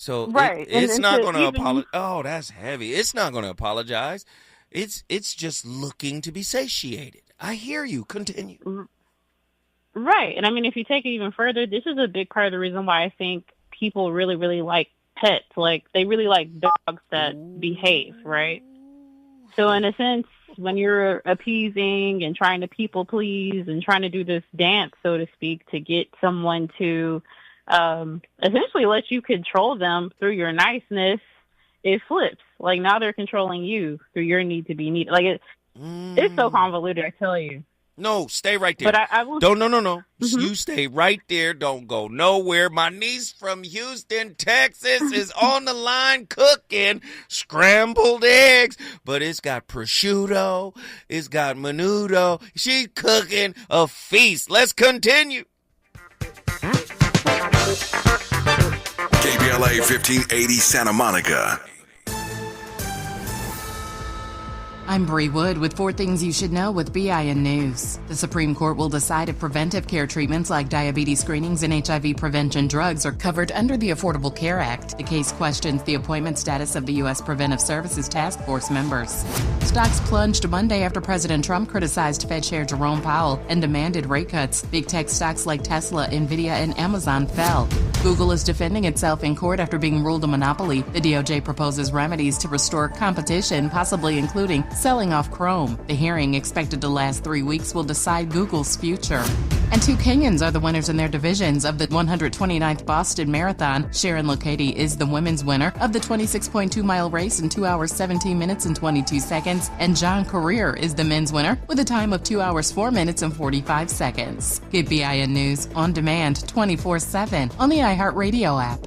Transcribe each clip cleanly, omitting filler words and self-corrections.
So Right. it's And not to going to even apologize. Oh, that's heavy. It's not going to apologize. It's just looking to be satiated. I hear you. Continue. right. And I mean, if you take it even further, this is a big part of the reason why I think people really, really like pets. Like, they really like dogs that behave, right? So in a sense, when you're appeasing and trying to people please and trying to do this dance, so to speak, to get someone to essentially let you control them through your niceness, it flips. Like, now they're controlling you through your need to be needed. Like, it's so convoluted, I tell you. No, stay right there. But I will. Don't, no. Mhm. You stay right there. Don't go nowhere. My niece from Houston, Texas is on the line cooking scrambled eggs, but it's got prosciutto. It's got menudo. She's cooking a feast. Let's continue. KBLA 1580 Santa Monica. I'm Bree Wood with 4 Things You Should Know with BIN News. The Supreme Court will decide if preventive care treatments like diabetes screenings and HIV prevention drugs are covered under the Affordable Care Act. The case questions the appointment status of the U.S. Preventive Services Task Force members. Stocks plunged Monday after President Trump criticized Fed Chair Jerome Powell and demanded rate cuts. Big tech stocks like Tesla, Nvidia, and Amazon fell. Google is defending itself in court after being ruled a monopoly. The DOJ proposes remedies to restore competition, possibly including selling off Chrome. The hearing, expected to last 3 weeks, will decide Google's future. And 2 Kenyans are the winners in their divisions of the 129th Boston Marathon. Sharon Lokedi is the women's winner of the 26.2-mile race in 2 hours, 17 minutes, and 22 seconds. And John Career is the men's winner with a time of 2 hours, 4 minutes, and 45 seconds. Get BIN News on demand 24/7 on the iHeartRadio app.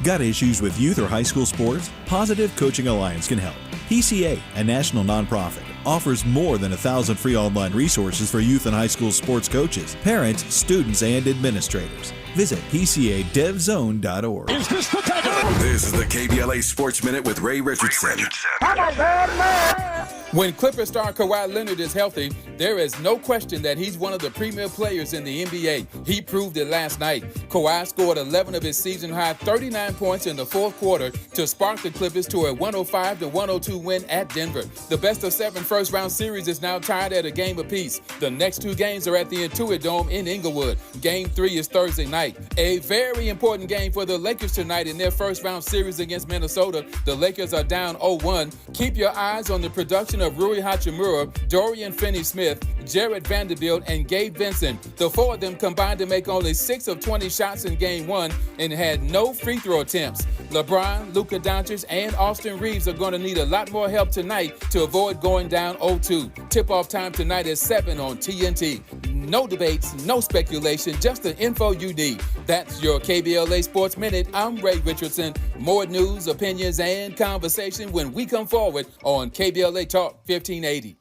Got issues with youth or high school sports? Positive Coaching Alliance can help. PCA, a national nonprofit, offers more than 1,000 free online resources for youth and high school sports coaches, parents, students, and administrators. Visit PCADevZone.org. This is the KBLA Sports Minute with Ray Richardson. When Clippers star Kawhi Leonard is healthy, there is no question that he's one of the premier players in the NBA. He proved it last night. Kawhi scored 11 of his season-high 39 points in the fourth quarter to spark the Clippers to a 105-102 win at Denver. The best-of-7 first-round series is now tied at a game apiece. The next 2 games are at the Intuit Dome in Inglewood. Game 3 is Thursday night. A very important game for the Lakers tonight in their first-round series against Minnesota. The Lakers are down 0-1. Keep your eyes on the production of Rui Hachimura, Dorian Finney-Smith, Jared Vanderbilt, and Gabe Vincent. The 4 of them combined to make only 6 of 20 shots in Game 1 and had no free throw attempts. LeBron, Luka Doncic, and Austin Reeves are going to need a lot more help tonight to avoid going down 0-2. Tip-off time tonight is 7 on TNT. No debates, no speculation, just the info you need. That's your KBLA Sports Minute. I'm Ray Richardson. More news, opinions, and conversation when we come forward on KBLA Talk 1580.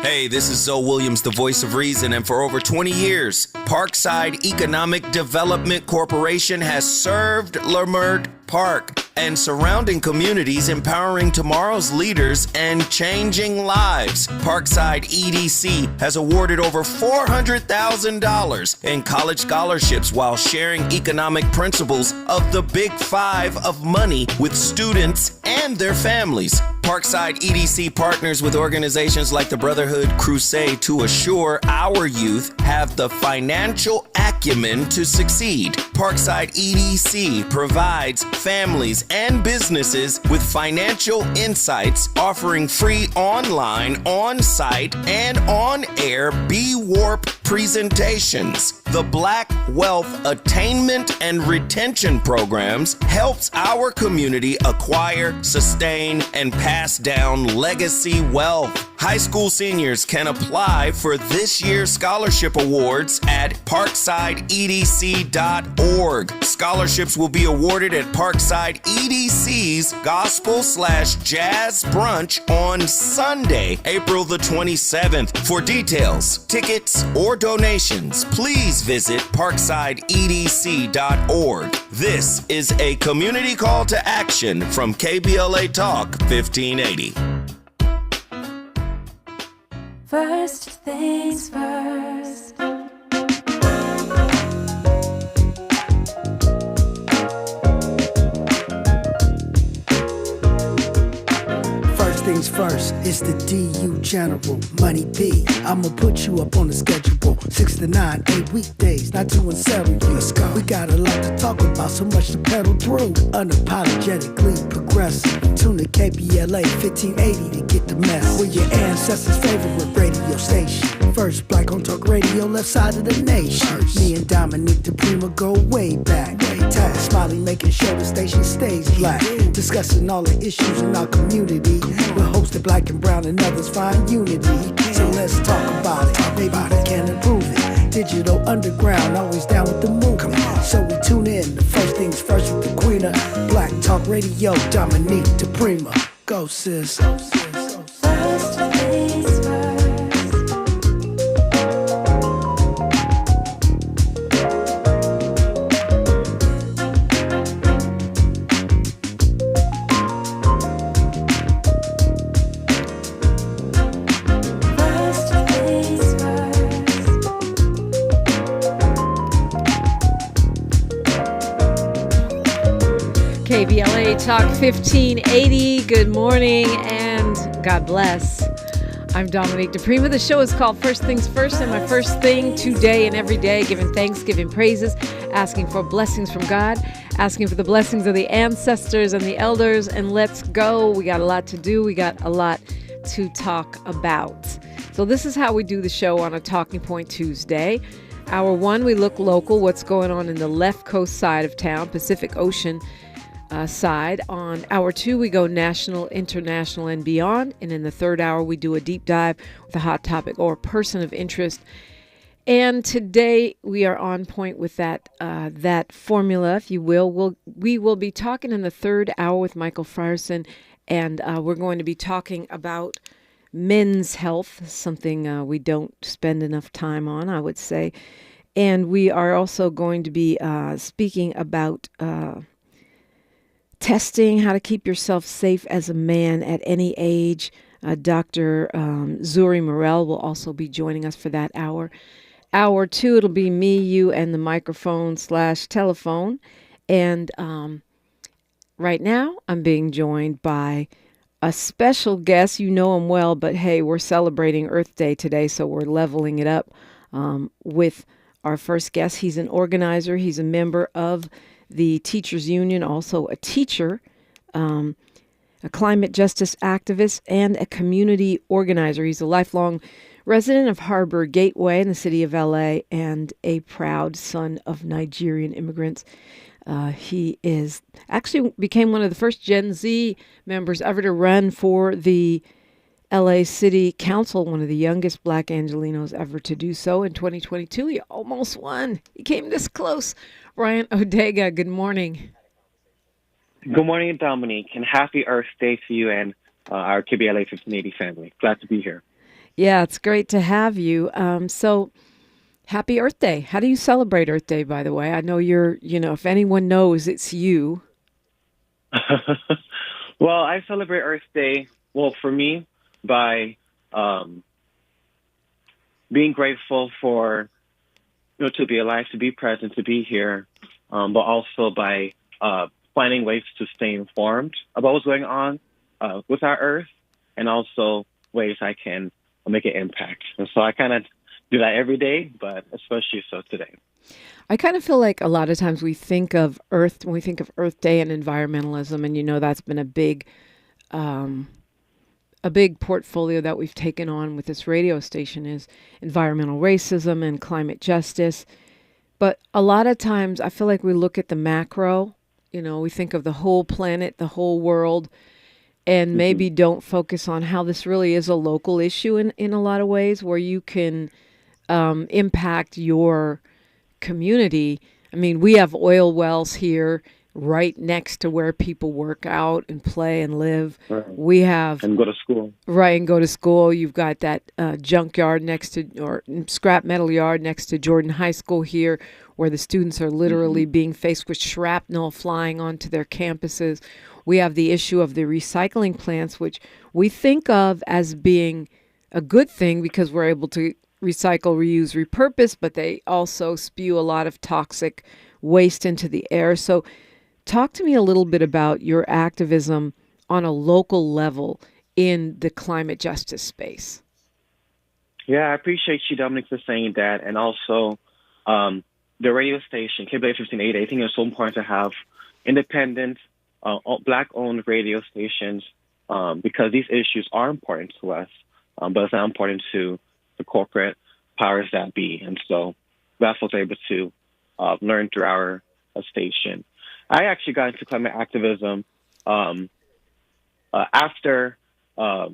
Hey, this is Zoe Williams, the voice of reason, and for over 20 years, Parkside Economic Development Corporation has served Leimert Park and surrounding communities, empowering tomorrow's leaders and changing lives. Parkside EDC has awarded over $400,000 in college scholarships while sharing economic principles of the Big Five of money with students and their families. Parkside EDC partners with organizations like the Brotherhood Crusade to assure our youth have the financial acumen to succeed. Parkside EDC provides families and businesses with financial insights, offering free online, on-site, and on-air B-Warp presentations. The Black Wealth Attainment and Retention Programs helps our community acquire, sustain, and pass down legacy wealth. High school seniors can apply for this year's scholarship awards at parksideedc.org. Scholarships will be awarded at Parkside EDC's Gospel/Jazz Brunch on Sunday, April the 27th. For details, tickets, or donations, please visit parksideedc.org. This is a community call to action from KBLA Talk 1580. First things first. first, it's the DU General, Money B. I'ma put you up on the schedule, 6 to 9, 8 weekdays, not 2 and 7. Let's go. We got a lot to talk about, so much to pedal through. Unapologetically progressive. Tune to KBLA 1580 to get the mess. We're your ancestors' favorite radio station. First black on talk radio, left side of the nation. Me and Dominique DiPrima go way back. Tag Smiley making sure the station stays black. Discussing all the issues in our community. We're hosted black and brown and others find unity. So let's talk about it. Maybe we can improve it. Digital underground, always down with the move. So we tune in. The first things first with the queen of Black Talk Radio, Dominique DiPrima. Go sis. First things first. KBLA Talk 1580. Good morning and God bless. I'm Dominique DiPrima. The show is called First Things First, and my first thing today and every day, giving thanks, giving praises, asking for blessings from God, asking for the blessings of the ancestors and the elders, and let's go. We got a lot to do. We got a lot to talk about. So this is how we do the show on a Talking Point Tuesday. Hour one, we look local, what's going on in the left coast side of town, Pacific Ocean side. On hour two, we go national, international, and beyond. And in the third hour, we do a deep dive with a hot topic or person of interest. And today we are on point with that formula, if you will. We will be talking in the third hour with Michael Frierson, and we're going to be talking about men's health, something we don't spend enough time on, I would say. And we are also going to be speaking about testing, how to keep yourself safe as a man at any age. Dr. Zuri Morel will also be joining us for that hour. Hour two, it'll be me, you, and the microphone/telephone. And right now, I'm being joined by a special guest. You know him well, but hey, we're celebrating Earth Day today, so we're leveling it up with our first guest. He's an organizer. He's a member of the Teachers Union, also a teacher, a climate justice activist, and a community organizer. He's a lifelong resident of Harbor Gateway in the city of LA and a proud son of Nigerian immigrants. He is actually became one of the first Gen Z members ever to run for the LA City Council, one of the youngest Black Angelinos ever to do so. In 2022, he almost won. He came this close. Bryant Odega, good morning. Good morning, Dominique, and happy Earth Day to you and our KBLA 1580 family. Glad to be here. Yeah, it's great to have you. So happy Earth Day. How do you celebrate Earth Day, by the way? I know if anyone knows, it's you. Well, I celebrate Earth Day, for me, by being grateful for, to be alive, to be present, to be here, but also by finding ways to stay informed about what's going on with our Earth, and also ways I can make an impact. And so I kind of do that every day, but especially so today. I kind of feel like a lot of times we think of Earth, when we think of Earth Day and environmentalism, and that's been a big portfolio that we've taken on with this radio station is environmental racism and climate justice. But a lot of times I feel like we look at the macro, we think of the whole planet, the whole world, and maybe don't focus on how this really is a local issue in a lot of ways, where you can impact your community. I mean, we have oil wells here right next to where people work out and play and live. Right. We have... And go to school. Right, and go to school. You've got that junkyard or scrap metal yard next to Jordan High School here, where the students are literally being faced with shrapnel flying onto their campuses. We have the issue of the recycling plants, which we think of as being a good thing because we're able to recycle, reuse, repurpose, but they also spew a lot of toxic waste into the air. So talk to me a little bit about your activism on a local level in the climate justice space. Yeah, I appreciate you, Dominic, for saying that. And also, the radio station, KBLA 1580, I think it's so important to have independent, Black-owned radio stations because these issues are important to us, but it's not important to the corporate powers that be. And so that's what we're able to learn through our station. I actually got into climate activism after, or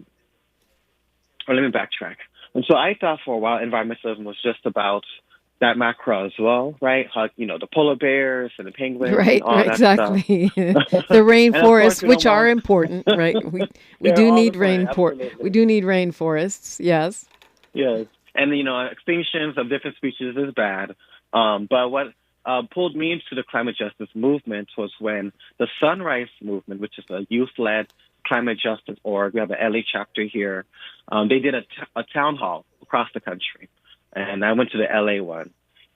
let me backtrack. And so I thought for a while environmentalism was just about that macro as well, right? How, the polar bears and the penguins, right? And all that exactly. stuff. The rainforests, course, which are important, right? We do need we do need rainforests. Yes. Yes, and extinctions of different species is bad. But what pulled me into the climate justice movement was when the Sunrise Movement, which is a youth-led climate justice org, we have the LA chapter here. They did a town hall across the country. And I went to the LA one.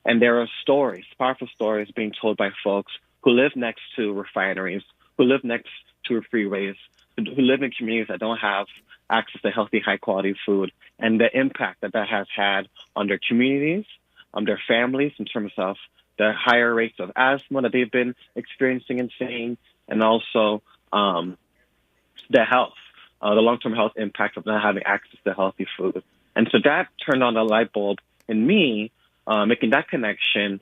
And there are stories, powerful stories being told by folks who live next to refineries, who live next to freeways, who live in communities that don't have access to healthy, high-quality food, and the impact that has had on their communities, their families in terms of the higher rates of asthma that they've been experiencing and seeing, and also the health, the long-term health impact of not having access to healthy food. And so that turned on a light bulb in me, making that connection.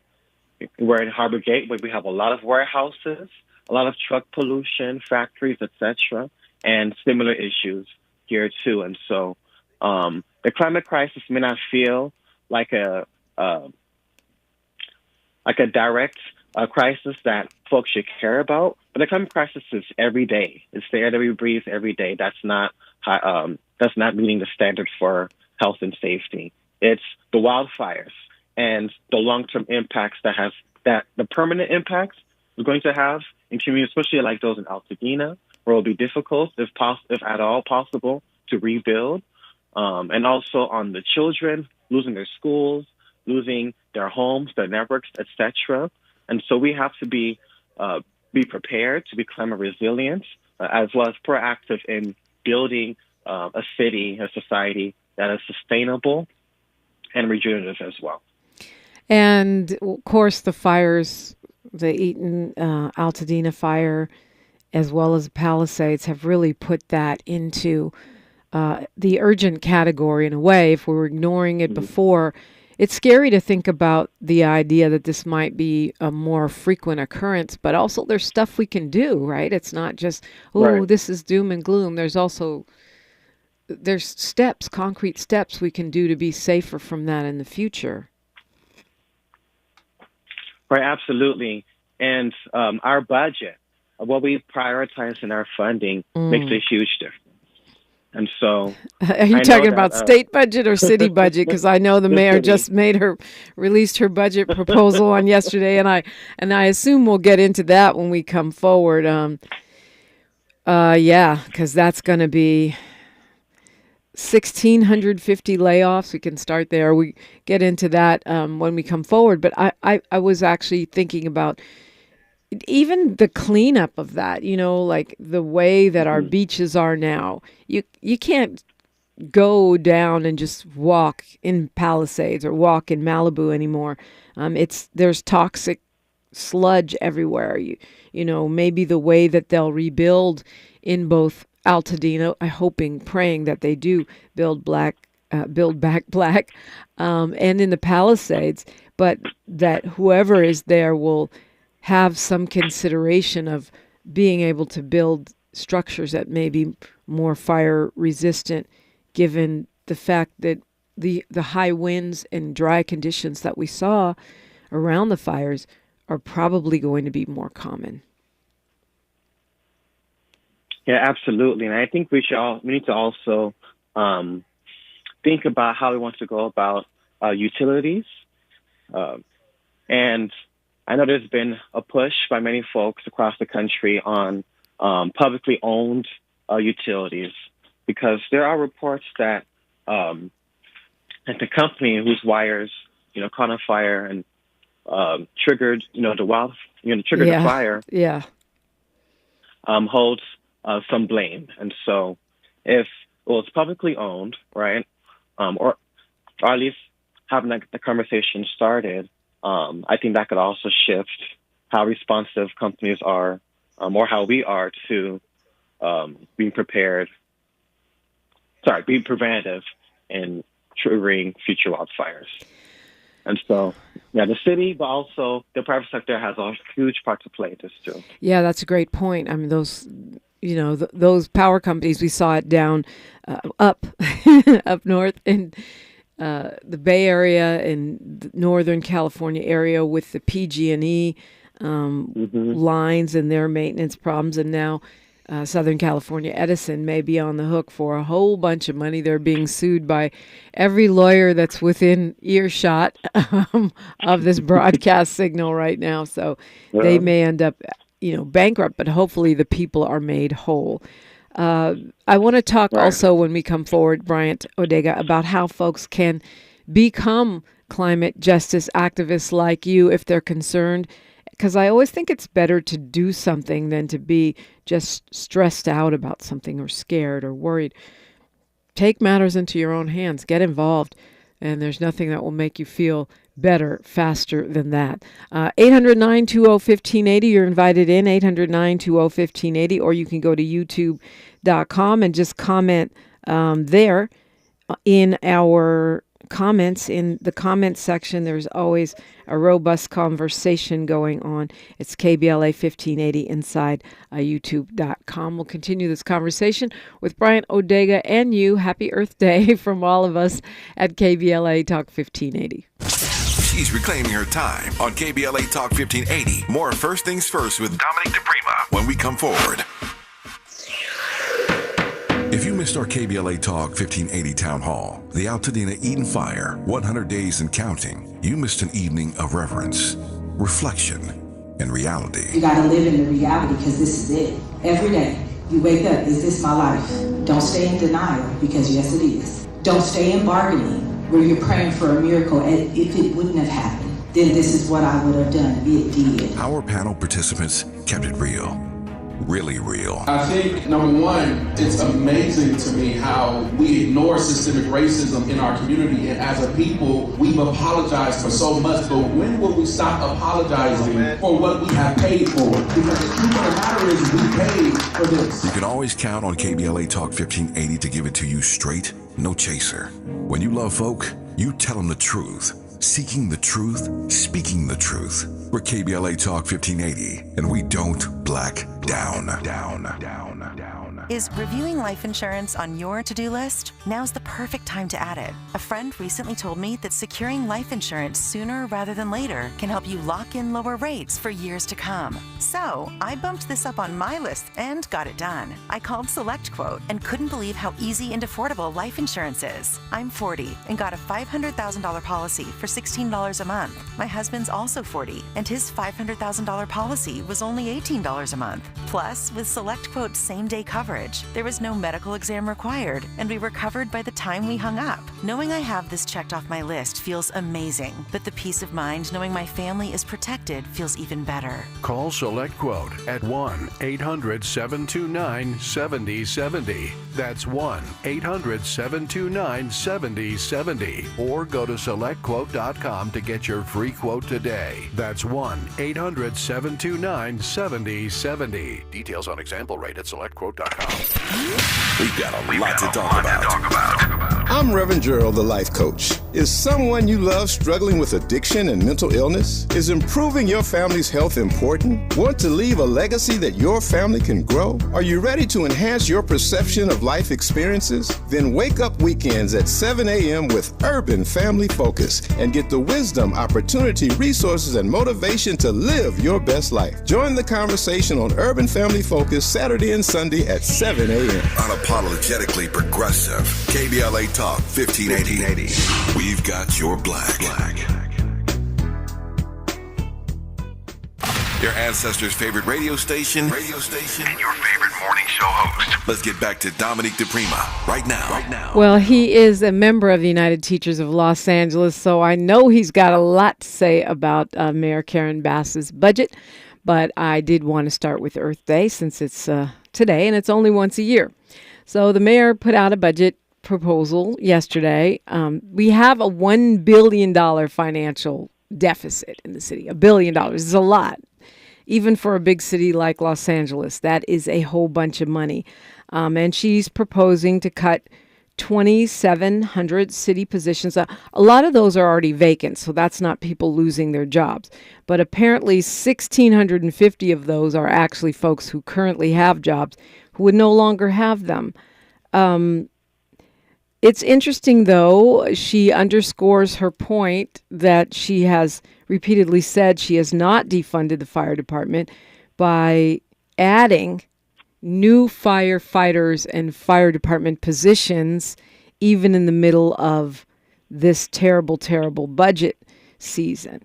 We're in Harbor Gateway. We have a lot of warehouses, a lot of truck pollution, factories, etc., and similar issues here too. And so the climate crisis may not feel like a direct crisis that folks should care about, but the climate crisis is every day. It's the air that we breathe every day. That's not meeting the standard for health and safety. It's the wildfires and the long-term impacts that the permanent impacts we're going to have in communities, especially like those in Altadena, where it will be difficult, if at all possible, to rebuild. And also on the children, losing their schools, losing their homes, their networks, etc. And so we have to be prepared to be climate resilient, as well as proactive in building a city, a society that is sustainable and regenerative as well. And of course, the fires, the Eaton Altadena fire, as well as the Palisades, have really put that into the urgent category in a way. If we were ignoring it before, it's scary to think about the idea that this might be a more frequent occurrence, but also there's stuff we can do, right? It's not just, Right. This is doom and gloom. There's steps, concrete steps we can do to be safer from that in the future. Right, absolutely. And our budget, what we prioritize in our funding, makes a huge difference. And so, are you talking about state budget or city budget? Because I know the mayor just released her budget proposal on yesterday, and I assume we'll get into that when we come forward. Because that's going to be 1,650 layoffs. We can start there. We get into that when we come forward. But I was actually thinking about even the cleanup of that, like the way that our beaches are now. You can't go down and just walk in Palisades or walk in Malibu anymore. There's toxic sludge everywhere. Maybe the way that they'll rebuild in both Altadena, praying that they do build back black, and in the Palisades, but that whoever is there will have some consideration of being able to build structures that may be more fire resistant, given the fact that the high winds and dry conditions that we saw around the fires are probably going to be more common. Yeah, absolutely. And I think we need to also think about how we want to go about utilities. And I know there's been a push by many folks across the country on publicly owned utilities, because there are reports that the company whose wires, caught on fire and triggered, the fire, holds some blame. And so if it was publicly owned, right, or at least having the conversation started, I think that could also shift how responsive companies are, or how we are to being preventative in triggering future wildfires. And so, the city, but also the private sector has a huge part to play in this too. Yeah, that's a great point. I mean, those power companies, we saw it down up north in the Bay Area and the Northern California area with the PG&E lines and their maintenance problems, and now Southern California Edison may be on the hook for a whole bunch of money. They're being sued by every lawyer that's within earshot of this broadcast signal right now. So they may end up, bankrupt, but hopefully the people are made whole. I want to talk also when we come forward, Bryant Odega, about how folks can become climate justice activists like you if they're concerned. Because I always think it's better to do something than to be just stressed out about something or scared or worried. Take matters into your own hands. Get involved. And there's nothing that will make you feel better faster than that. 800-920-1580. You're invited in, 800-920-1580. Or you can go to youtube.com and just comment there in our comments. In the comments section, there's always a robust conversation going on. It's KBLA 1580 inside youtube.com. We'll continue this conversation with Bryant Odega and you. Happy Earth Day from all of us at KBLA Talk 1580. She's reclaiming her time on KBLA Talk 1580. More First Things First with Dominique DiPrima when we come forward. If you missed our KBLA Talk 1580 Town Hall, the Altadena Eden Fire, 100 Days and Counting, you missed an evening of reverence, reflection, and reality. You gotta live in the reality because this is it. Every day, you wake up, is this my life? Don't stay in denial because yes it is. Don't stay in bargaining where you're praying for a miracle and if it wouldn't have happened, then this is what I would have done. It did. Our panel participants kept it real. Really real. I think, number one, it's amazing to me how we ignore systemic racism in our community, and as a people, we've apologized for so much, but when will we stop apologizing for what we have paid for? Because the truth of the matter is we paid for this. You can always count on KBLA Talk 1580 to give it to you straight, no chaser. When you love folk, you tell them the truth. Seeking the truth, speaking the truth. We're KBLA Talk 1580, and we don't black down. Is reviewing life insurance on your to-do list? Now's the perfect time to add it. A friend recently told me that securing life insurance sooner rather than later can help you lock in lower rates for years to come. So I bumped this up on my list and got it done. I called SelectQuote and couldn't believe how easy and affordable life insurance is. I'm 40 and got a $500,000 policy for $16 a month. My husband's also 40 and his $500,000 policy was only $18 a month. Plus, with SelectQuote's same-day coverage, there was no medical exam required, and we were covered by the time we hung up. Knowing I have this checked off my list feels amazing, but the peace of mind knowing my family is protected feels even better. Call SelectQuote at 1-800-729-7070. That's 1-800-729-7070. Or go to SelectQuote.com to get your free quote today. That's 1-800-729-7070. Details on example rate at SelectQuote.com. We've got a lot to talk about. I'm Reverend Gerald, the life coach. Is someone you love struggling with addiction and mental illness? Is improving your family's health important? Want to leave a legacy that your family can grow? Are you ready to enhance your perception of life experiences? Then wake up weekends at 7 a.m. with Urban Family Focus and get the wisdom, opportunity, resources, and motivation to live your best life. Join the conversation on Urban Family Focus Saturday and Sunday at 7 a.m. Unapologetically progressive. KBLA Talk 1580. We've got your black. Your ancestors' favorite radio station, and your favorite morning show host. Let's get back to Dominique DiPrima right now. Well, he is a member of the United Teachers of Los Angeles, so I know he's got a lot to say about Mayor Karen Bass's budget, but I did want to start with Earth Day since it's today and it's only once a year. So the mayor put out a budget proposal yesterday. We have a $1 billion financial deficit in the city. $1 billion is a lot. Even for a big city like Los Angeles, that is a whole bunch of money. And she's proposing to cut 2,700 city positions. A lot of those are already vacant, so that's not people losing their jobs. But apparently 1,650 of those are actually folks who currently have jobs who would no longer have them. It's interesting, though, she underscores her point that she has repeatedly said she has not defunded the fire department by adding new firefighters and fire department positions, even in the middle of this terrible, terrible budget season.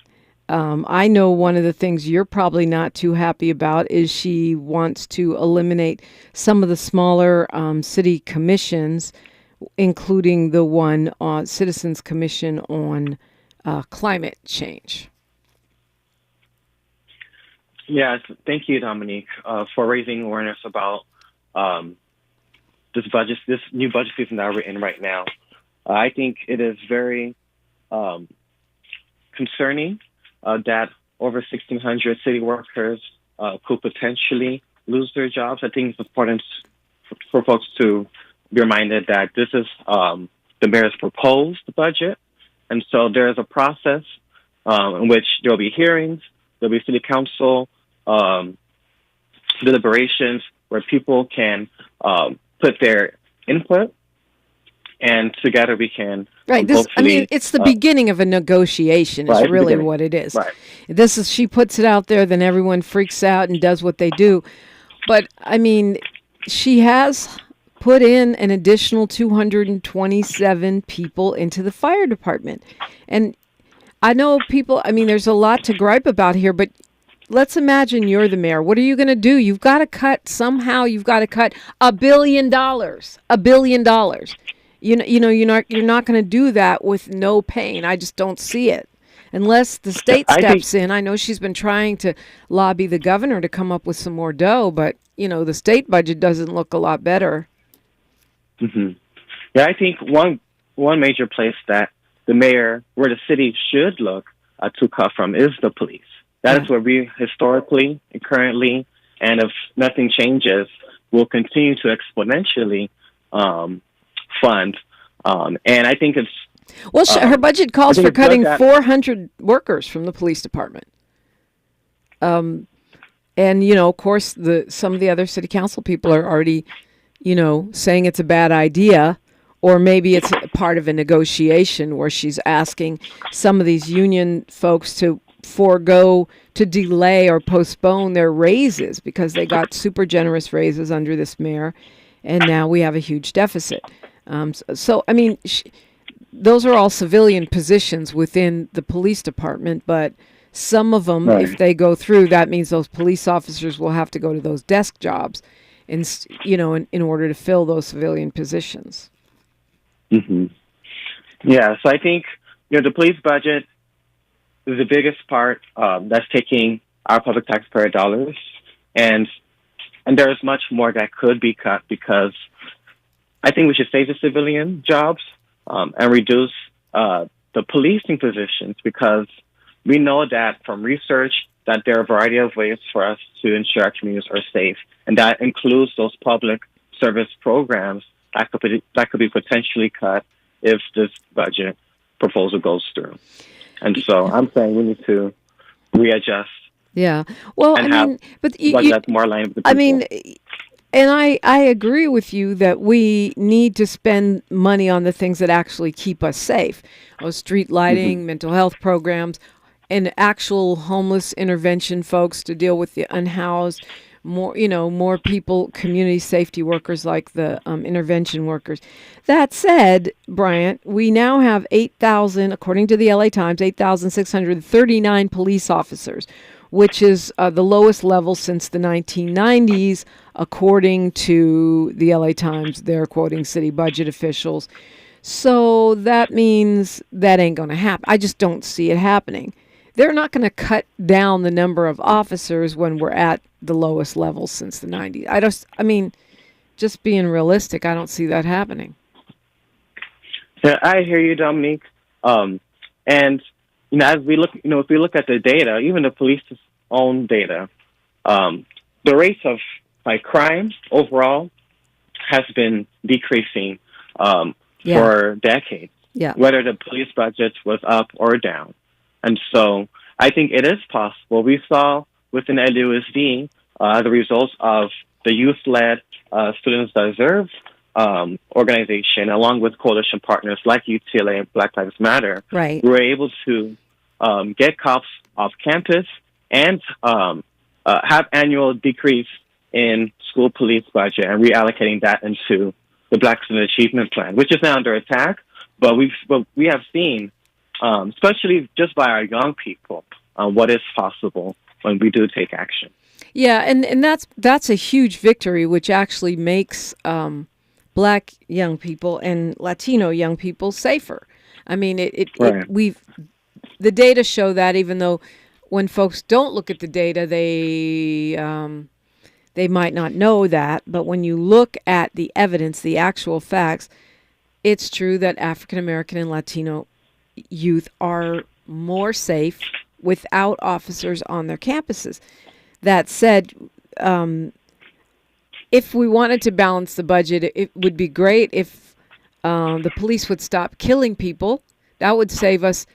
I know one of the things you're probably not too happy about is she wants to eliminate some of the smaller city commissions, including the one Citizens Commission on climate change. Yes, thank you, Dominique, for raising awareness about this new budget season that we're in right now. I think it is very concerning that over 1,600 city workers could potentially lose their jobs. I think it's important for folks to be reminded that this is the mayor's proposed budget, and so there is a process in which there will be hearings, there will be city council deliberations where people can put their input, and together we can right. It's the beginning of a negotiation. Is really what it is. Right. She puts it out there, then everyone freaks out and does what they do. But I mean, she has put in an additional 227 people into the fire department, and I know people. I mean, there's a lot to gripe about here, but let's imagine you're the mayor. What are you going to do? You've got to cut somehow. You've got to cut $1 billion. $1 billion. You're not going to do that with no pain. I just don't see it. Unless the state steps in. I know she's been trying to lobby the governor to come up with some more dough, but the state budget doesn't look a lot better. Mm-hmm. Yeah, I think one major place that the mayor, where the city should look to cut from, is the police. That is where we historically and currently, and if nothing changes, will continue to exponentially fund. And I think it's... Well, her budget calls for cutting 400 workers from the police department. And, of course, some of the other city council people are already, saying it's a bad idea, or maybe it's part of a negotiation where she's asking some of these union folks to to delay or postpone their raises because they got super generous raises under this mayor, and now we have a huge deficit. So I mean, those are all civilian positions within the police department, but some of them, if they go through, that means those police officers will have to go to those desk jobs, in order to fill those civilian positions. Mm-hmm. Yeah, so I think the police budget is the biggest part that's taking our public taxpayer dollars, and there's much more that could be cut, because I think we should save the civilian jobs and reduce the policing positions, because we know that from research that there are a variety of ways for us to ensure our communities are safe, and that includes those public service programs that could be potentially cut if this budget proposal goes through. And so I'm saying we need to readjust. Yeah. Well, but that's more aligned with the people. And I agree with you that we need to spend money on the things that actually keep us safe. Street lighting, mental health programs, and actual homeless intervention folks to deal with the unhoused. More people, community safety workers like the intervention workers. That said, Bryant, we now have 8,000, according to the LA Times, 8,639 police officers, which is the lowest level since the 1990s, according to the LA Times. They're quoting city budget officials. So that means that ain't going to happen. I just don't see it happening. They're not going to cut down the number of officers when we're at the lowest level since the 90s. just being realistic, I don't see that happening. Yeah, I hear you, Dominique. And as we look, if we look at the data, even the police's own data, the rates of crime overall has been decreasing for decades. Yeah. Whether the police budget was up or down, and so I think it is possible. We saw within LUSD the results of the youth-led Students Deserve organization, along with coalition partners like UTLA and Black Lives Matter. Right. We were able to get cops off campus and have annual decrease in school police budget and reallocating that into the Black Student Achievement Plan, which is now under attack. But we have seen, especially just by our young people, what is possible when we do take action. Yeah, and that's a huge victory, which actually makes Black young people and Latino young people safer. I mean, the data show that, even though when folks don't look at the data, they might not know that. But when you look at the evidence, the actual facts, it's true that African American and Latino youth are more safe without officers on their campuses. That said, if we wanted to balance the budget, it would be great if the police would stop killing people. That would save us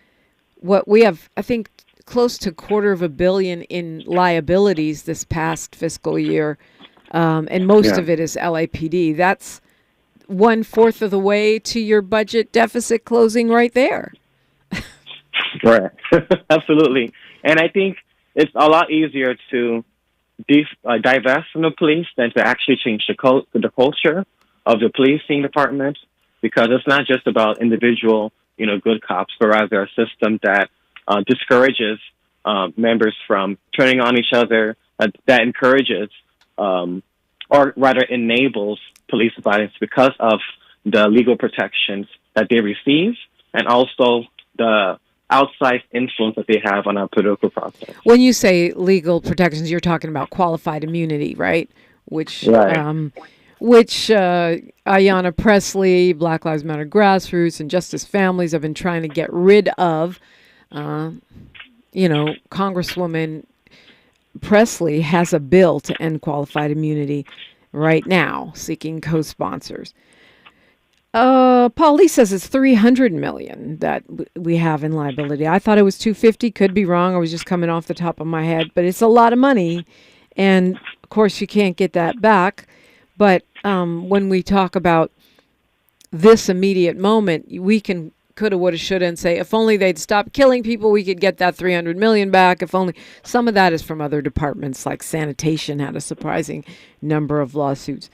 what we have, I think, close to $250 million in liabilities this past fiscal year, and most of it is LAPD. That's 1/4 of the way to your budget deficit closing right there. Right. Absolutely. And I think it's a lot easier to divest from the police than to actually change the culture of the policing department, because it's not just about individual, good cops, but rather a system that discourages members from turning on each other, that encourages or rather enables police violence because of the legal protections that they receive and also the outside influence that they have on our political process. When you say legal protections, you're talking about qualified immunity, right? Which Ayanna Pressley, Black Lives Matter Grassroots, and Justice Families have been trying to get rid of. Congresswoman Pressley has a bill to end qualified immunity right now, seeking co-sponsors. Paul Lee says it's $300 million that we have in liability. I thought it was $250. Could be wrong. I was just coming off the top of my head, but it's a lot of money, and of course you can't get that back. But when we talk about this immediate moment, we can coulda, woulda, shoulda, and say if only they'd stop killing people, we could get that $300 million back. If only. Some of that is from other departments, like sanitation had a surprising number of lawsuits.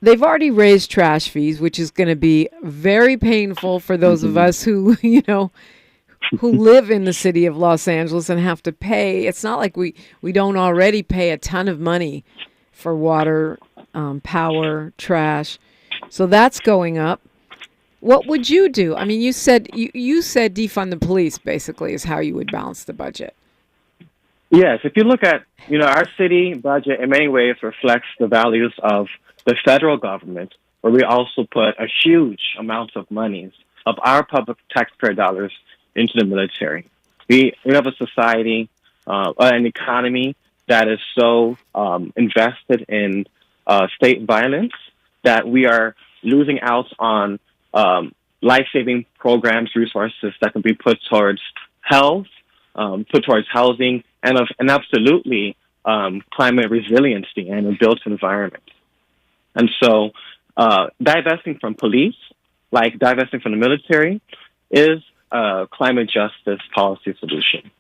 They've already raised trash fees, which is going to be very painful for those of us who, who live in the city of Los Angeles and have to pay. It's not like we don't already pay a ton of money for water, power, trash. So that's going up. What would you do? I mean, you said defund the police, basically, is how you would balance the budget. Yes. If you look at, our city budget in many ways reflects the values of the federal government, where we also put a huge amount of monies of our public taxpayer dollars into the military. We have a society, an economy that is so invested in state violence that we are losing out on life-saving programs, resources that can be put towards health, put towards housing, and absolutely climate resiliency and a built environment. And so divesting from police, like divesting from the military, is a climate justice policy solution.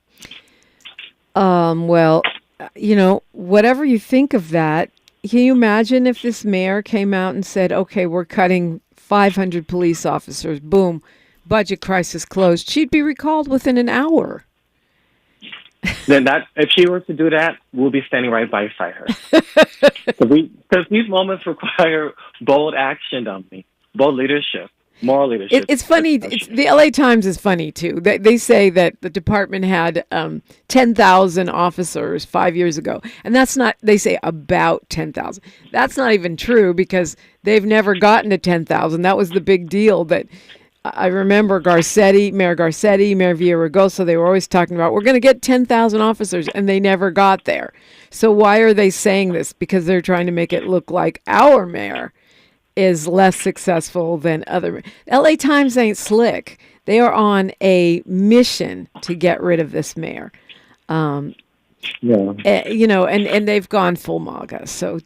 Well, whatever you think of that, can you imagine if this mayor came out and said, okay, we're cutting 500 police officers, boom, budget crisis closed? She'd be recalled within an hour. Then if she were to do that, we'll be standing right beside her. Because these moments require bold action, bold leadership. Moral leadership. It's funny. The LA Times is funny, too. They say that the department had 10,000 officers 5 years ago. And that's not, they say about 10,000. That's not even true because they've never gotten to 10,000. That was the big deal that I remember Mayor Garcetti, Mayor Villaraigosa, they were always talking about, we're going to get 10,000 officers, and they never got there. So why are they saying this? Because they're trying to make it look like our mayor is less successful than other. LA Times ain't slick. They are on a mission to get rid of this mayor. And they've gone full MAGA. So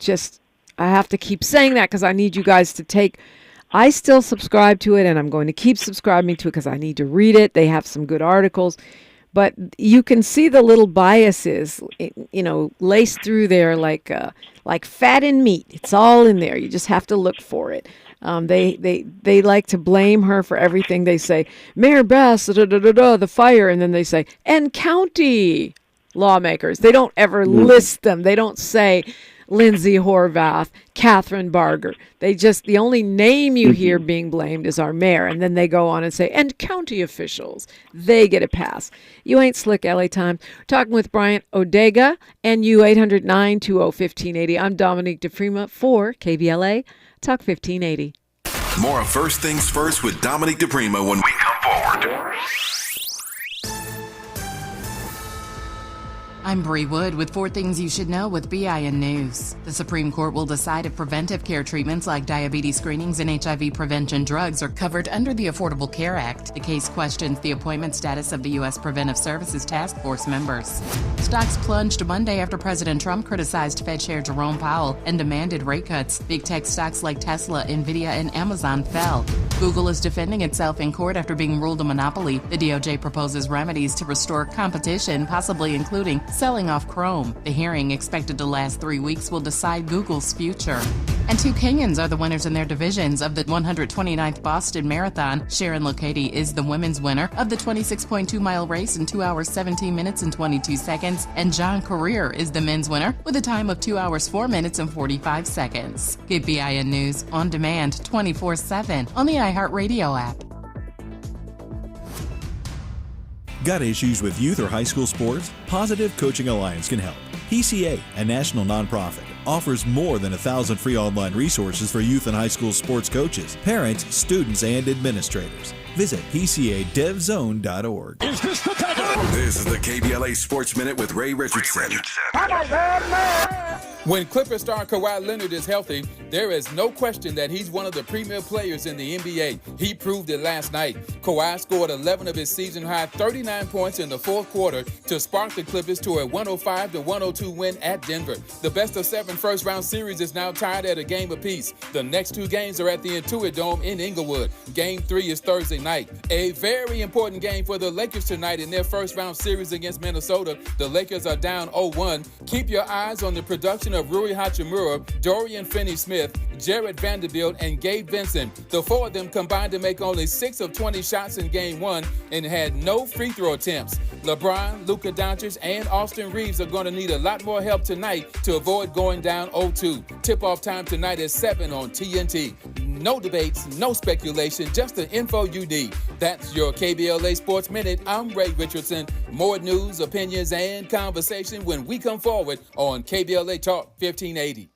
I have to keep saying that because I need you guys to take. I still subscribe to it, and I'm going to keep subscribing to it because I need to read it. They have some good articles. But you can see the little biases, laced through there like fat and meat. It's all in there. You just have to look for it. They like to blame her for everything. They say, Mayor Bess, the fire, and then they say, and county lawmakers. They don't ever list them. They don't say Lindsay Horvath, Catherine Barger. The only name you hear being blamed is our mayor. And then they go on and say, and county officials. They get a pass. You ain't slick, LA Times. Talking with Bryant Odega, NU 800-920-1580. I'm Dominique DiPrima for KBLA Talk 1580. More of First Things First with Dominique DiPrima when we come forward. I'm Bree Wood with 4 Things You Should Know with BIN News. The Supreme Court will decide if preventive care treatments like diabetes screenings and HIV prevention drugs are covered under the Affordable Care Act. The case questions the appointment status of the U.S. Preventive Services Task Force members. Stocks plunged Monday after President Trump criticized Fed Chair Jerome Powell and demanded rate cuts. Big tech stocks like Tesla, Nvidia, and Amazon fell. Google is defending itself in court after being ruled a monopoly. The DOJ proposes remedies to restore competition, possibly including selling off Chrome. The hearing, expected to last 3 weeks, will decide Google's future. And 2 Kenyans are the winners in their divisions of the 129th Boston Marathon. Sharon Lokedi is the women's winner of the 26.2-mile race in 2 hours, 17 minutes, and 22 seconds. And John Career is the men's winner with a time of 2 hours, 4 minutes, and 45 seconds. Get BIN News on demand 24/7 on the iHeartRadio app. Got issues with youth or high school sports? Positive Coaching Alliance can help. PCA, a national nonprofit, offers more than 1,000 free online resources for youth and high school sports coaches, parents, students, and administrators. Visit PCADevZone.org. This is the KBLA Sports Minute with Ray Richardson. When Clippers star Kawhi Leonard is healthy, there is no question that he's one of the premier players in the NBA. He proved it last night. Kawhi scored 11 of his season-high 39 points in the fourth quarter to spark the Clippers to a 105-102 win at Denver. The best-of-7 first-round series is now tied at a game apiece. The next 2 games are at the Intuit Dome in Inglewood. Game 3 is Thursday night. A very important game for the Lakers tonight in their first-round series against Minnesota. The Lakers are down 0-1. Keep your eyes on the production of Rui Hachimura, Dorian Finney-Smith, Jared Vanderbilt, and Gabe Vincent. The 4 of them combined to make only 6 of 20 shots in Game 1 and had no free throw attempts. LeBron, Luka Doncic, and Austin Reeves are going to need a lot more help tonight to avoid going down 0-2. Tip-off time tonight is 7 on TNT. No debates, no speculation, just the info you need. That's your KBLA Sports Minute. I'm Ray Richardson. More news, opinions, and conversation when we come forward on KBLA Talk 1580.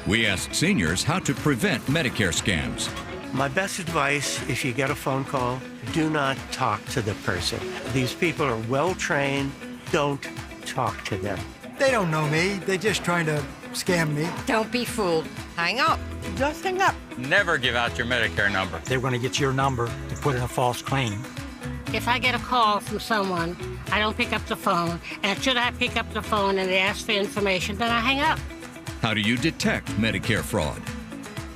We ask seniors how to prevent Medicare scams. My best advice, if you get a phone call, do not talk to the person. These people are well trained. Don't talk to them. They don't know me. They're just trying to scam me. Don't be fooled. Hang up. Just hang up. Never give out your Medicare number. They're going to get your number to put in a false claim. If I get a call from someone, I don't pick up the phone. And should I pick up the phone and they ask for information, then I hang up. How do you detect Medicare fraud?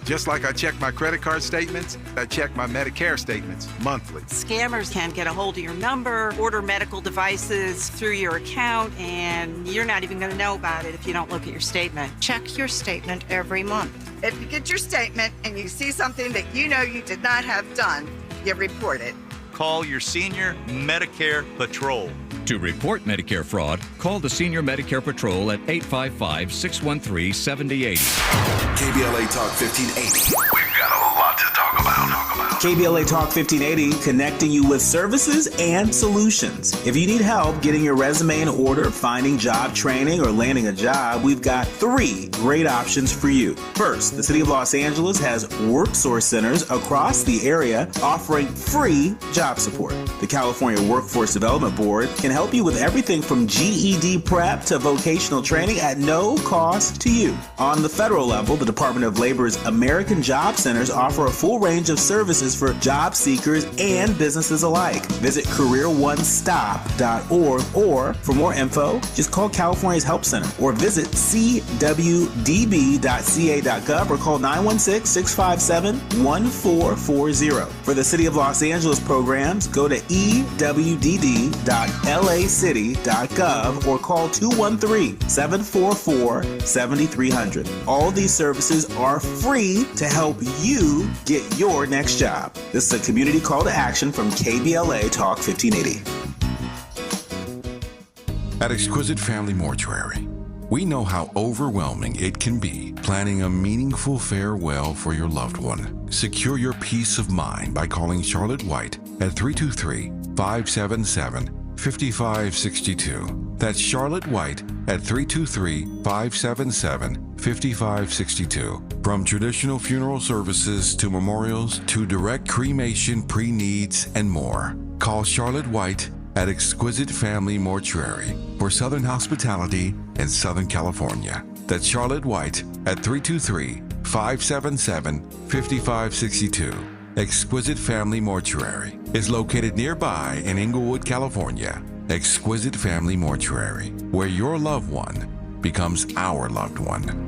Just like I check my credit card statements, I check my Medicare statements monthly. Scammers can get a hold of your number, order medical devices through your account, and you're not even going to know about it if you don't look at your statement. Check your statement every month. If you get your statement and you see something that you know you did not have done, you report it. Call your senior Medicare Patrol. To report Medicare fraud, call the Senior Medicare Patrol at 855-613-7080. KBLA Talk 1580. We've got a lot to talk about. KBLA Talk 1580, connecting you with services and solutions. If you need help getting your resume in order, finding job training, or landing a job, we've got 3 great options for you. First, the City of Los Angeles has WorkSource centers across the area offering free job support. The California Workforce Development Board can help you with everything from GED prep to vocational training at no cost to you. On the federal level, the Department of Labor's American Job Centers offer a full range of services for job seekers and businesses alike. Visit careeronestop.org, or for more info, just call California's Help Center or visit cwdb.ca.gov or call 916-657-1440. For the City of Los Angeles programs, go to ewdd.lacity.gov or call 213-744-7300. All these services are free to help you get your next job. This is a community call to action from KBLA Talk 1580. At Exquisite Family Mortuary, we know how overwhelming it can be planning a meaningful farewell for your loved one. Secure your peace of mind by calling Charlotte White at 323-577-5562. That's Charlotte White at 323-577-5562. From traditional funeral services to memorials to direct cremation, pre-needs, and more. Call Charlotte White at Exquisite Family Mortuary for Southern hospitality in Southern California. That's Charlotte White at 323-577-5562. Exquisite Family Mortuary is located nearby in Inglewood, California. Exquisite Family Mortuary, where your loved one becomes our loved one.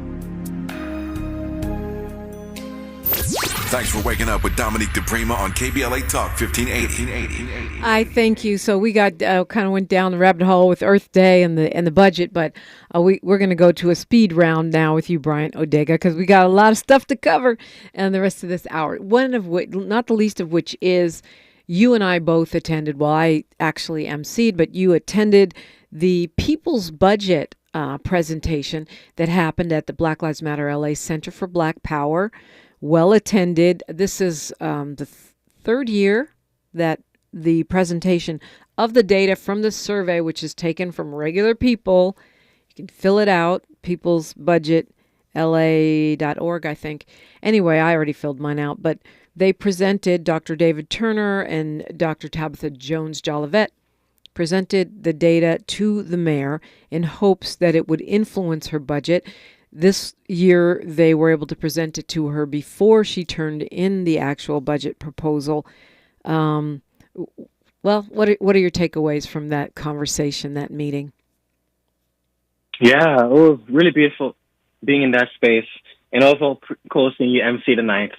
Thanks for waking up with Dominique DiPrima on KBLA Talk 1580. I thank you. So we got kind of went down the rabbit hole with Earth Day and the budget, but we're going to go to a speed round now with you, Bryant Odega, because we got a lot of stuff to cover and the rest of this hour. One of which, not the least of which, is you and I both attended. Well, I actually emceed, but you attended the People's Budget presentation that happened at the Black Lives Matter LA Center for Black Power. Well attended. This is the third year that the presentation of the data from the survey, which is taken from regular people, you can fill it out, peoplesbudgetla.org, I think. Anyway, I already filled mine out, but they presented, Dr. David Turner and Dr. Tabitha Jones-Jolivet presented the data to the mayor in hopes that it would influence her budget. This year, they were able to present it to her before she turned in the actual budget proposal. Well, what are your takeaways from that conversation, that meeting? Yeah, it was really beautiful being in that space, and also cool seeing you MC tonight,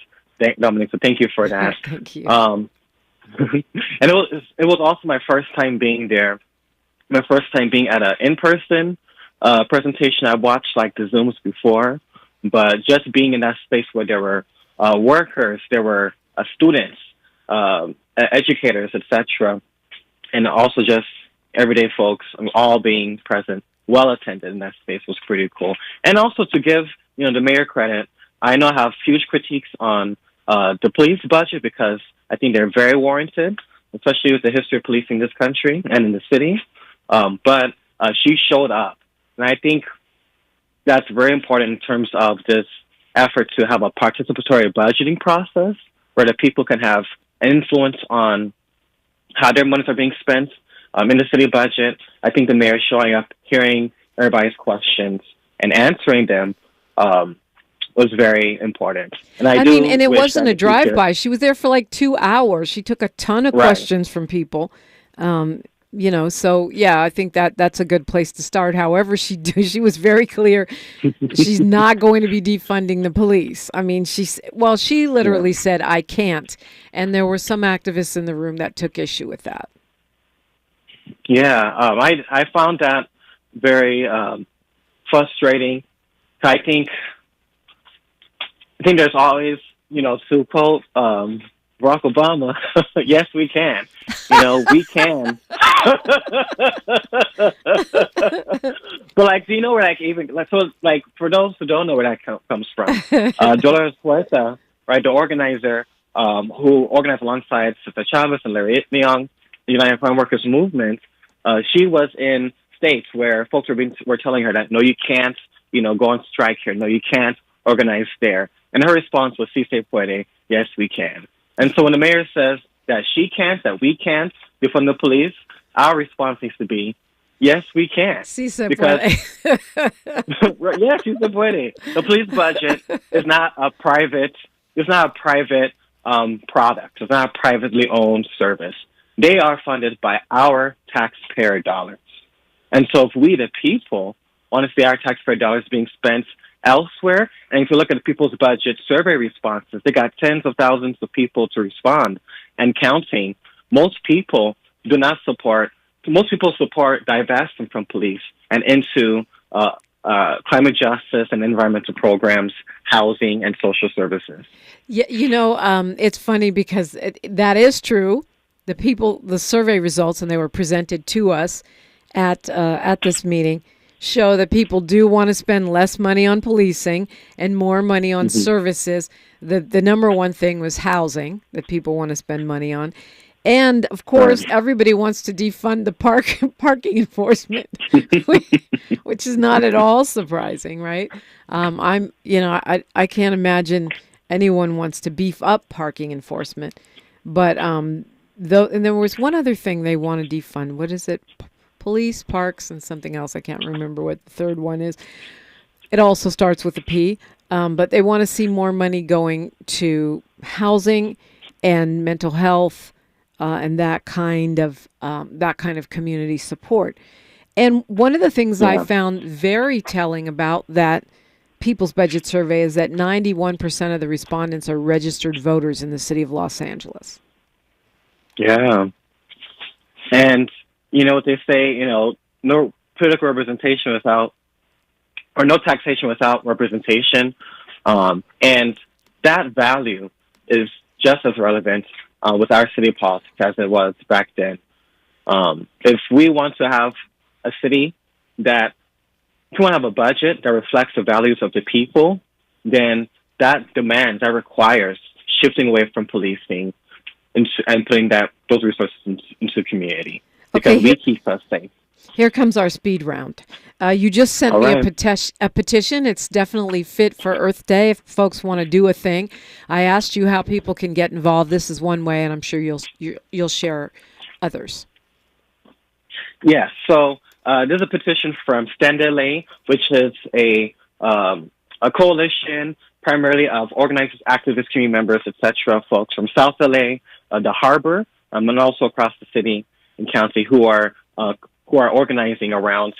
Dominic. So thank you for that. Thank you. And it was also my first time being there. My first time being at an in-person presentation. I watched like the Zooms before, but just being in that space where there were workers, there were students, educators, etc., and also just everyday folks, all being present, well attended in that space was pretty cool. And also to give the mayor credit, I know I have huge critiques on the police budget because I think they're very warranted, especially with the history of policing this country and in the city. But she showed up. And I think that's very important in terms of this effort to have a participatory budgeting process where the people can have influence on how their monies are being spent in the city budget. I think the mayor showing up, hearing everybody's questions, and answering them was very important. And I mean, and it wasn't a drive-by. She was there for like 2 hours. She took a ton of questions from people. So yeah, I think that's a good place to start. However, she was very clear she's not going to be defunding the police. I mean, she literally said, "I can't," and there were some activists in the room that took issue with that. Yeah, I found that very frustrating. I think there's always, to quote Barack Obama, yes, we can. We can. But for those who don't know where that comes from, Dolores Huerta, right, the organizer, who organized alongside Sister Chavez and Larry Itliong, the United Farm Workers Movement. She was in states where folks were telling her that, no, you can't, go on strike here. No, you can't organize there. And her response was, "Si se puede." Yes, we can. And so when the mayor says that she can't, that we can't defund the police, our response needs to be, yes, we can. Si se puede. Yes, si se puede. The police budget is not a private. It's not a private product. It's not a privately owned service. They are funded by our taxpayer dollars. And so if we, the people, want to see our taxpayer dollars being spent elsewhere, and if you look at the People's Budget survey responses, they got tens of thousands of people to respond and counting. Most people support divesting from police and into climate justice and environmental programs, housing, and social services. Yeah, it's funny because that is true. The survey results, and they were presented to us at this meeting, show that people do want to spend less money on policing and more money on services. The number one thing was housing that people want to spend money on. And, of course, everybody wants to defund the parking enforcement, which is not at all surprising, right? I can't imagine anyone wants to beef up parking enforcement. But and there was one other thing they want to defund. What is it? Police, parks, and something else. I can't remember what the third one is. It also starts with a P. But they want to see more money going to housing and mental health, and that kind of community support. And one of the things I found very telling about that People's Budget survey is that 91% of the respondents are registered voters in the city of Los Angeles. Yeah. And you know what they say, no political representation no taxation without representation. And that value is just as relevant with our city politics as it was back then. If we want to have a city if we want to have a budget that reflects the values of the people, then that requires shifting away from policing and putting those resources into the community. Because we keep us safe. Here comes our speed round. You just sent me a petition. It's definitely fit for Earth Day if folks want to do a thing. I asked you how people can get involved. This is one way, and I'm sure you'll share others. Yeah. So there's a petition from Stand LA, which is a coalition primarily of organizers, activists, community members, etc., folks from South LA, the Harbor, and also across the city and county who are organizing around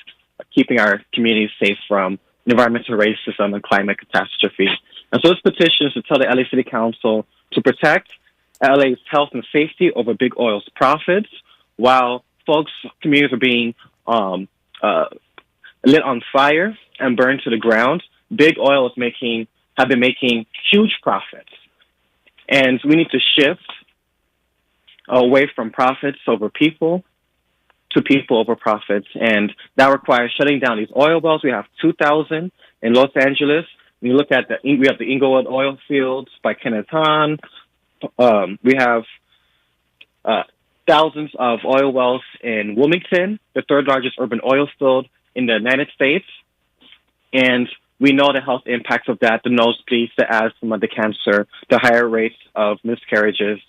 keeping our communities safe from environmental racism and climate catastrophe. And so this petition is to tell the LA City Council to protect LA's health and safety over big oil's profits, while communities are being lit on fire and burned to the ground. Big oil have been making huge profits, and we need to shift away from profits over people to people over profits. And that requires shutting down these oil wells. We have 2,000 in Los Angeles. When you look at we have the Inglewood oil fields by Kenneth Hahn. We have thousands of oil wells in Wilmington, the third largest urban oil field in the United States. And we know the health impacts of that, the nosebleeds, the asthma, the cancer, the higher rates of miscarriages.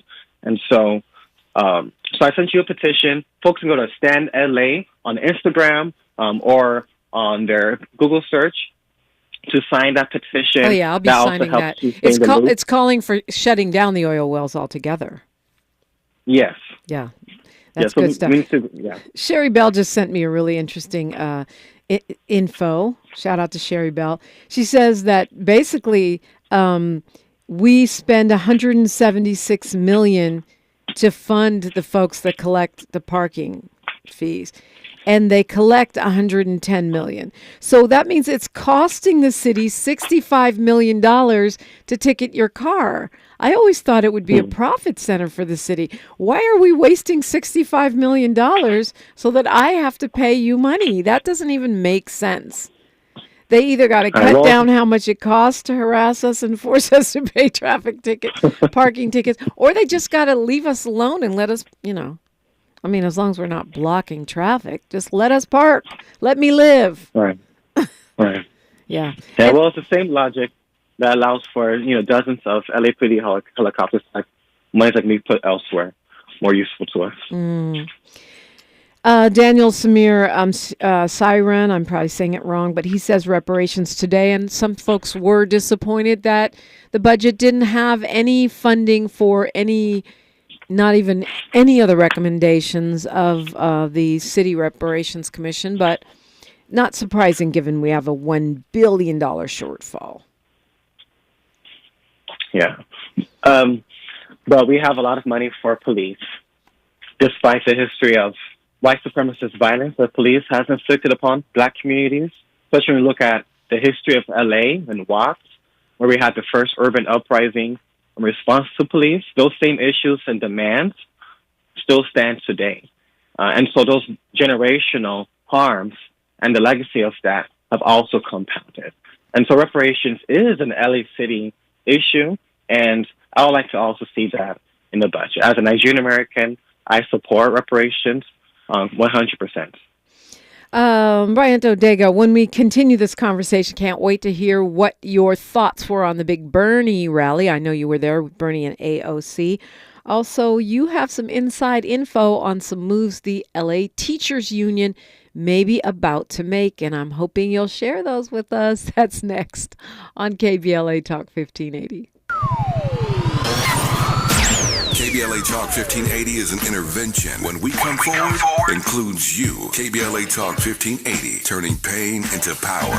And so I sent you a petition. Folks can go to Stand LA on Instagram or on their Google search to sign that petition. Oh, yeah, I'll be signing that. It's calling for shutting down the oil wells altogether. Yes. Yeah, that's good stuff. Sherry Bell just sent me a really interesting info. Shout out to Sherry Bell. She says that basically we spend $176 million to fund the folks that collect the parking fees, and they collect $110 million. So that means it's costing the city $65 million to ticket your car. I always thought it would be a profit center for the city. Why are we wasting $65 million so that I have to pay you money? That doesn't even make sense. They either got to cut down how much it costs to harass us and force us to pay traffic tickets, parking tickets, or they just got to leave us alone and let us, as long as we're not blocking traffic, just let us park. Let me live. Right. Right. Yeah. Well, it's the same logic that allows for, dozens of LAPD helicopters, like money that can be put elsewhere, more useful to us. Daniel Samir Siren, I'm probably saying it wrong, but he says reparations today, and some folks were disappointed that the budget didn't have any funding for not even any of the recommendations of the City Reparations Commission, but not surprising given we have a $1 billion shortfall. Yeah. But we have a lot of money for police, despite the history of white supremacist violence that police has inflicted upon Black communities, especially when we look at the history of LA and Watts, where we had the first urban uprising in response to police. Those same issues and demands still stand today. And so those generational harms and the legacy of that have also compounded. And so reparations is an LA City issue, and I would like to also see that in the budget. As a Nigerian American, I support reparations 100%. Bryant Odega, when we continue this conversation, can't wait to hear what your thoughts were on the big Bernie rally. I know you were there with Bernie and AOC. Also, you have some inside info on some moves the LA Teachers Union may be about to make, and I'm hoping you'll share those with us. That's next on KBLA Talk 1580. KBLA Talk 1580 is an intervention. When we come forward, includes you. KBLA Talk 1580, turning pain into power.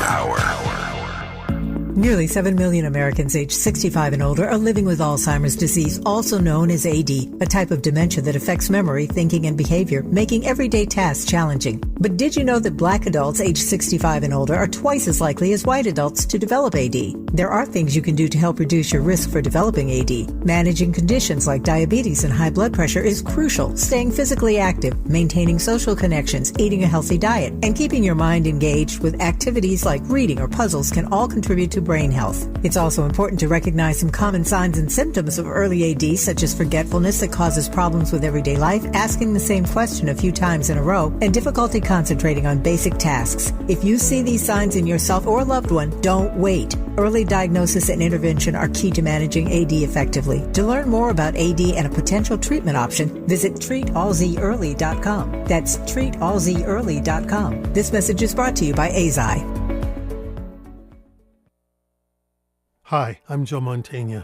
Nearly 7 million Americans aged 65 and older are living with Alzheimer's disease, also known as AD, a type of dementia that affects memory, thinking, and behavior, making everyday tasks challenging. But did you know that Black adults aged 65 and older are twice as likely as white adults to develop AD? There are things you can do to help reduce your risk for developing AD. Managing conditions like diabetes and high blood pressure is crucial. Staying physically active, maintaining social connections, eating a healthy diet, and keeping your mind engaged with activities like reading or puzzles can all contribute to brain health. It's also important to recognize some common signs and symptoms of early AD, such as forgetfulness that causes problems with everyday life, asking the same question a few times in a row, and difficulty concentrating on basic tasks. If you see these signs in yourself or a loved one, don't wait. Early diagnosis and intervention are key to managing AD effectively. To learn more about AD and a potential treatment option, visit treatalzearly.com. That's treatalzearly.com. This message is brought to you by AZI. Hi, I'm Joe Montaigne.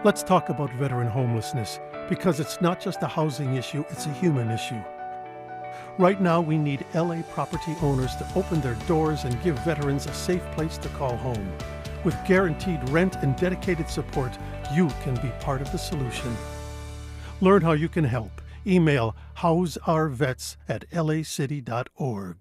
Let's talk about veteran homelessness, because it's not just a housing issue, it's a human issue. Right now, we need LA property owners to open their doors and give veterans a safe place to call home. With guaranteed rent and dedicated support, you can be part of the solution. Learn how you can help. Email houseourvets@lacity.org.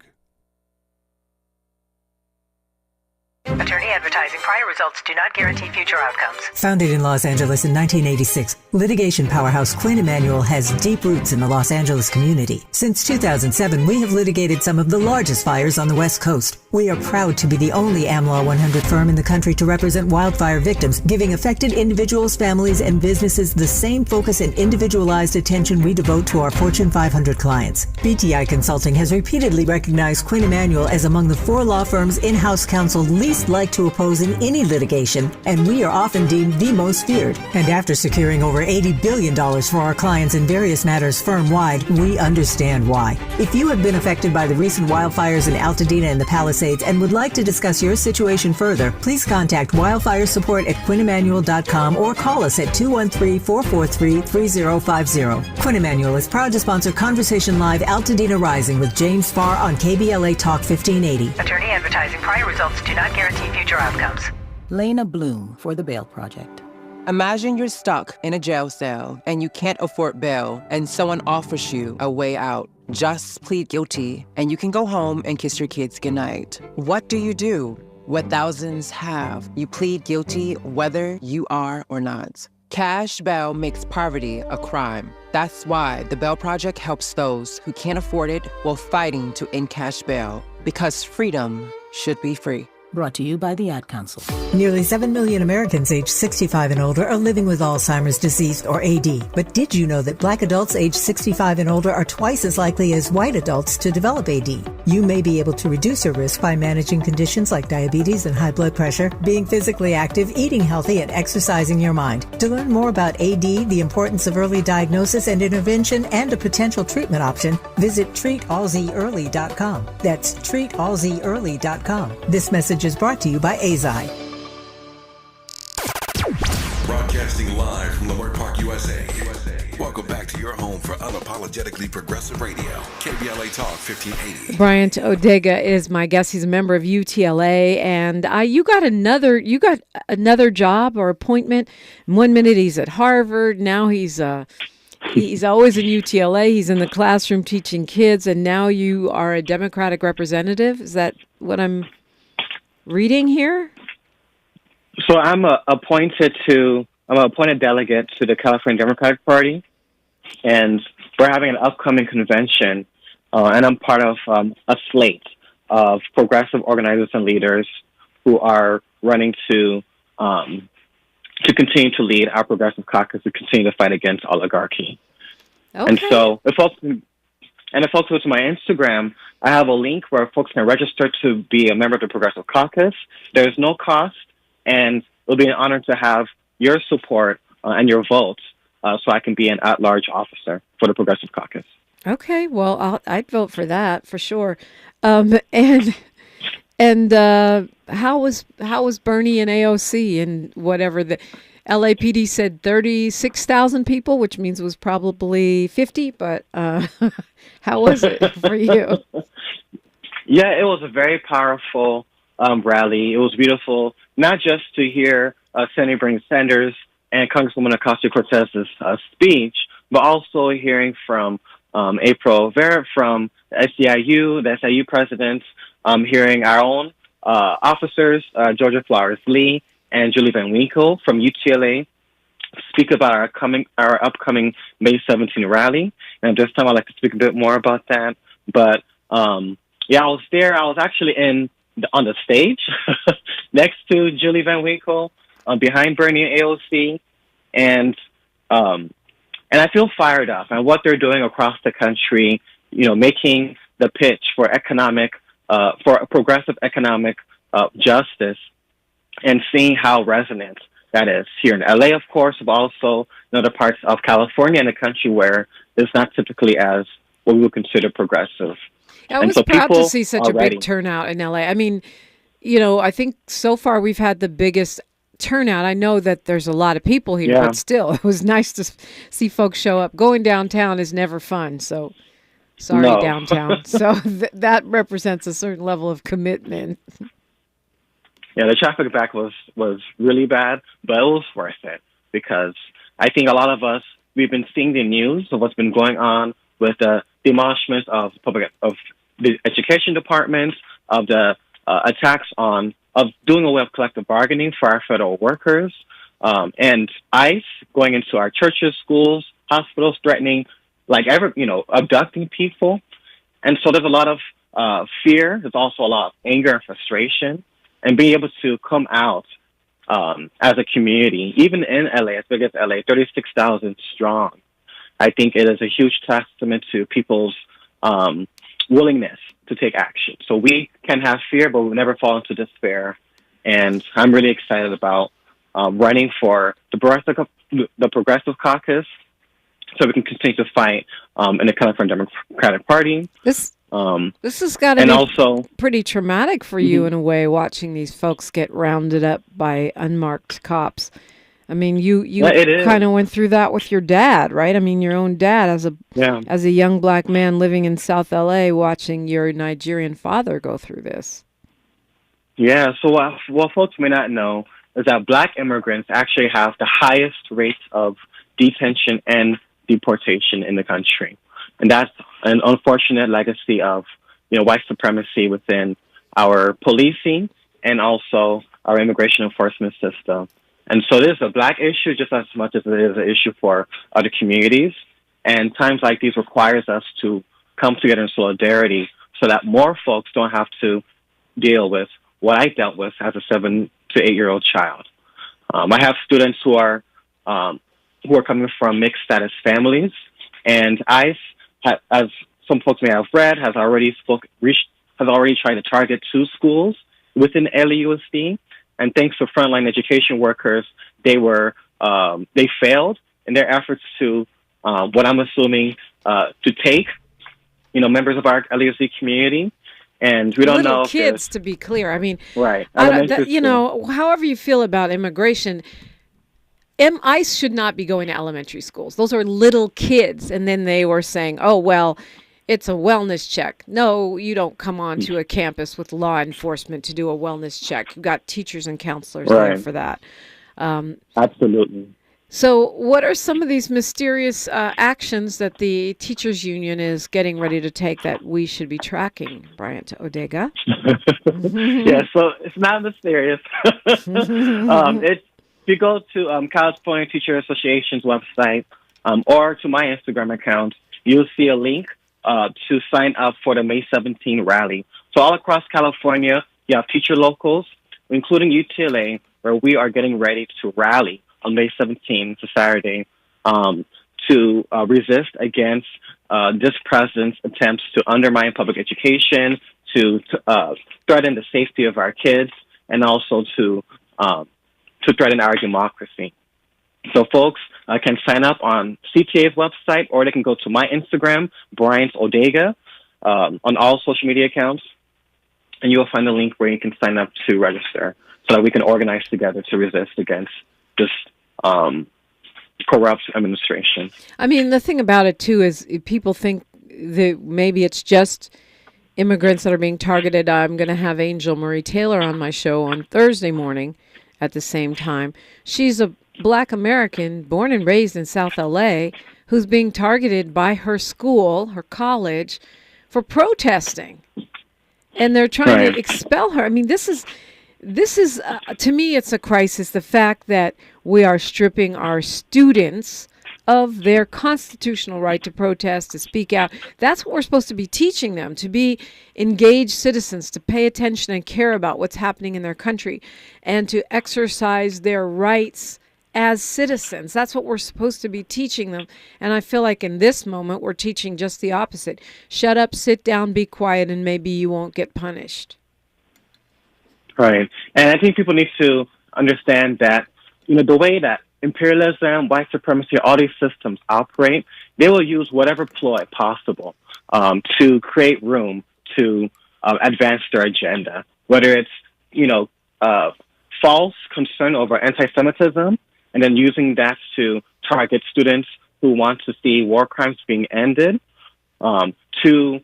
Attorney advertising. Prior results do not guarantee future outcomes. Founded in Los Angeles in 1986, litigation powerhouse Quinn Emanuel has deep roots in the Los Angeles community. Since 2007, we have litigated some of the largest fires on the West Coast. We are proud to be the only AmLaw 100 firm in the country to represent wildfire victims, giving affected individuals, families, and businesses the same focus and individualized attention we devote to our Fortune 500 clients. BTI Consulting has repeatedly recognized Quinn Emanuel as among the 4 law firms in-house counsel least like to oppose in any litigation, and we are often deemed the most feared. And after securing over $80 billion for our clients in various matters firm-wide, we understand why. If you have been affected by the recent wildfires in Altadena and the Palisades and would like to discuss your situation further, please contact wildfire support at QuinnEmanuel.com or call us at 213-443-3050. Quinn Emanuel is proud to sponsor Conversation Live Altadena Rising with James Farr on KBLA Talk 1580. Attorney advertising. Prior results do not guarantee future outcomes. Lena Bloom for the Bail Project. Imagine you're stuck in a jail cell and you can't afford bail and someone offers you a way out. Just plead guilty and you can go home and kiss your kids goodnight. What do you do? What thousands have. You plead guilty whether you are or not. Cash bail makes poverty a crime. That's why the Bail Project helps those who can't afford it while fighting to end cash bail. Because freedom should be free. Brought to you by the Ad Council. Nearly 7 million Americans aged 65 and older are living with Alzheimer's disease, or AD. But did you know that black adults aged 65 and older are twice as likely as white adults to develop AD? You may be able to reduce your risk by managing conditions like diabetes and high blood pressure, being physically active, eating healthy, and exercising your mind. To learn more about AD, the importance of early diagnosis and intervention, and a potential treatment option, visit treatalzearly.com. That's treatalzearly.com. This message is brought to you by AZI. Broadcasting live from Leimert Park, USA. Welcome back to your home for unapologetically progressive radio. KBLA Talk 1580. Bryant Odega is my guest. He's a member of UTLA, and you got another job or appointment. 1 minute he's at Harvard. Now he's always in UTLA. He's in the classroom teaching kids, and now you are a Democratic representative. Is that what I'm reading here? So I'm an appointed delegate to the California Democratic Party, and we're having an upcoming convention, and I'm part of a slate of progressive organizers and leaders who are running to continue to lead our progressive caucus to continue to fight against oligarchy. Okay. And so if folks go to my Instagram, I have a link where folks can register to be a member of the Progressive Caucus. There's no cost, and it'll be an honor to have your support and your votes so I can be an at-large officer for the Progressive Caucus. Okay, well, I'd vote for that for sure. And how was Bernie and AOC and whatever the LAPD said 36,000 people, which means it was probably 50, but how was it for you? Yeah, it was a very powerful rally. It was beautiful, not just to hear Senator Bernie Sanders and Congresswoman Ocasio-Cortez's speech, but also hearing from April Vera from the SEIU president, hearing our own officers, Georgia Flowers-Lee and Julie Van Winkle from UTLA, speak about our upcoming May 17 rally. And at this time, I'd like to speak a bit more about that. But yeah, I was there. I was actually on the stage next to Julie Van Winkle, behind Bernie and AOC, and I feel fired up and what they're doing across the country. You know, making the pitch for for progressive economic justice, and seeing how resonant that is here in LA, of course, but also in other parts of California and the country where it's not typically as what we would consider progressive. I was proud to see such a big turnout in LA. I mean, you know, I think so far we've had the biggest turnout. I know that there's a lot of people here, but still, it was nice to see folks show up. Going downtown is never fun, so sorry, downtown. So that represents a certain level of commitment. Yeah, the traffic back was really bad, but it was worth it because I think a lot of us, we've been seeing the news of what's been going on with the demolishment of the education departments, of the attacks of doing away with collective bargaining for our federal workers, and ICE going into our churches, schools, hospitals, threatening, abducting people. And so there's a lot of fear. There's also a lot of anger and frustration. And being able to come out as a community, even in LA, as big as LA, 36,000 strong, I think it is a huge testament to people's willingness to take action. So we can have fear, but we'll never fall into despair. And I'm really excited about running for the Progressive Caucus so we can continue to fight in the California Democratic Party. This has got to be also pretty traumatic for you in a way, watching these folks get rounded up by unmarked cops. I mean, you kind of went through that with your dad, right? I mean, your own dad as a young black man living in South LA, watching your Nigerian father go through this. Yeah, so what folks may not know is that black immigrants actually have the highest rates of detention and deportation in the country. And that's an unfortunate legacy of, white supremacy within our policing and also our immigration enforcement system. And so this is a black issue just as much as it is an issue for other communities. And times like these requires us to come together in solidarity so that more folks don't have to deal with what I dealt with as a 7 to 8-year-old child. I have students who are coming from mixed status families, and ICE, as some folks may have read, has already tried to target 2 schools within LAUSD. And thanks to frontline education workers, they failed in their efforts to, what I'm assuming, to take, members of our LAUSD community. And we don't know if kids, to be clear. I mean, right. However you feel about immigration, ICE should not be going to elementary schools. Those are little kids. And then they were saying, oh, well, it's a wellness check. No, you don't come onto a campus with law enforcement to do a wellness check. You've got teachers and counselors there for that. Absolutely. So what are some of these mysterious actions that the teachers union is getting ready to take that we should be tracking, Bryant Odega? Yeah, so it's not mysterious. If you go to California Teacher Association's website or to my Instagram account, you'll see a link to sign up for the May 17 rally. So all across California, you have teacher locals, including UTLA, where we are getting ready to rally on May 17th, to Saturday, to resist against this president's attempts to undermine public education, to threaten the safety of our kids, and also to threaten our democracy. So folks can sign up on CTA's website, or they can go to my Instagram, Bryant Odega, on all social media accounts, and you will find a link where you can sign up to register so that we can organize together to resist against this corrupt administration. I mean, the thing about it, too, is people think that maybe it's just immigrants that are being targeted. I'm going to have Angel Marie Taylor on my show on Thursday morning at the same time. She's a Black American born and raised in South LA who's being targeted by her school, her college, for protesting. And they're trying to expel her. I mean, this is to me, it's a crisis. The fact that we are stripping our students of their constitutional right to protest, to speak out. That's what we're supposed to be teaching them, to be engaged citizens, to pay attention and care about what's happening in their country, and to exercise their rights as citizens. That's what we're supposed to be teaching them. And I feel like in this moment, we're teaching just the opposite. Shut up, sit down, be quiet, and maybe you won't get punished. Right. And I think people need to understand that, the way that imperialism, white supremacy, all these systems operate, they will use whatever ploy possible to create room to advance their agenda, whether it's, false concern over anti-Semitism, and then using that to target students who want to see war crimes being ended, to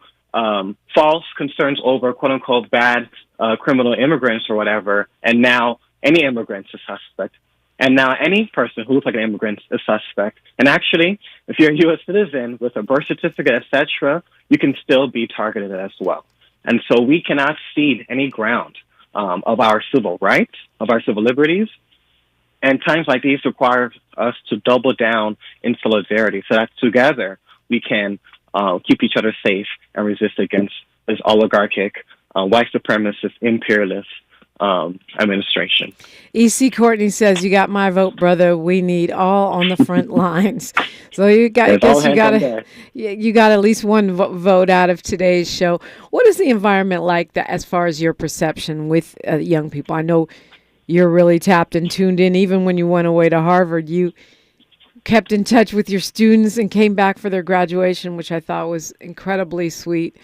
false concerns over quote-unquote bad criminal immigrants or whatever, and now any immigrant's a suspect. And now any person who looks like an immigrant is suspect. And actually, if you're a U.S. citizen with a birth certificate, etc., you can still be targeted as well. And so we cannot cede any ground of our civil rights, of our civil liberties. And times like these require us to double down in solidarity so that together we can keep each other safe and resist against this oligarchic, white supremacist, imperialist administration. E.C. Courtney says, "You got my vote, brother. We need all on the front lines." So you got at least one vote out of today's show. What is the environment like that, as far as your perception with young people? I know you're really tapped and tuned in. Even when you went away to Harvard, you kept in touch with your students and came back for their graduation, which I thought was incredibly sweet.